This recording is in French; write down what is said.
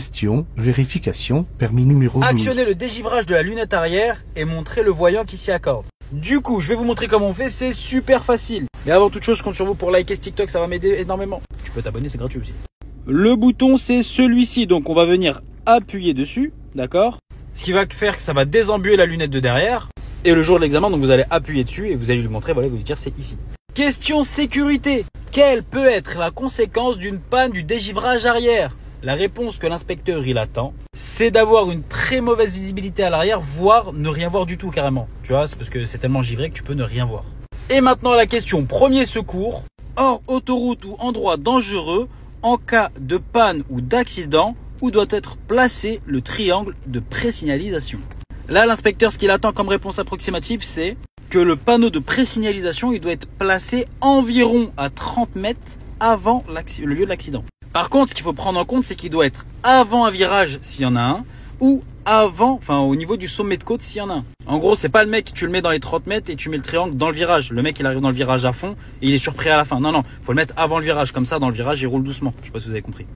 Question, vérification, permis numéro 12. Actionnez le dégivrage de la lunette arrière et montrez le voyant qui s'y accorde. Du coup, je vais vous montrer comment on fait, c'est super facile. Mais avant toute chose, je compte sur vous pour liker ce TikTok, ça va m'aider énormément. Tu peux t'abonner, c'est gratuit aussi. Le bouton, c'est celui-ci, donc on va venir appuyer dessus, d'accord? Ce qui va faire que ça va désembuer la lunette de derrière. Et le jour de l'examen, donc vous allez appuyer dessus et vous allez lui montrer, voilà, vous lui dire c'est ici. Question sécurité. Quelle peut être la conséquence d'une panne du dégivrage arrière? La réponse que l'inspecteur il attend, c'est d'avoir une très mauvaise visibilité à l'arrière, voire ne rien voir du tout carrément. Tu vois, c'est parce que c'est tellement givré que tu peux ne rien voir. Et maintenant la question premier secours. Hors autoroute ou endroit dangereux, en cas de panne ou d'accident, où doit être placé le triangle de présignalisation? Là, l'inspecteur, ce qu'il attend comme réponse approximative, c'est que le panneau de présignalisation, il doit être placé environ à 30 mètres avant le lieu de l'accident. Par contre, ce qu'il faut prendre en compte, c'est qu'il doit être avant un virage s'il y en a un, ou avant, enfin au niveau du sommet de côte s'il y en a un. En gros, c'est pas le mec, tu le mets dans les 30 mètres et tu mets le triangle dans le virage. Le mec, il arrive dans le virage à fond et il est surpris à la fin. Non, non, faut le mettre avant le virage. Comme ça, dans le virage, il roule doucement. Je sais pas si vous avez compris.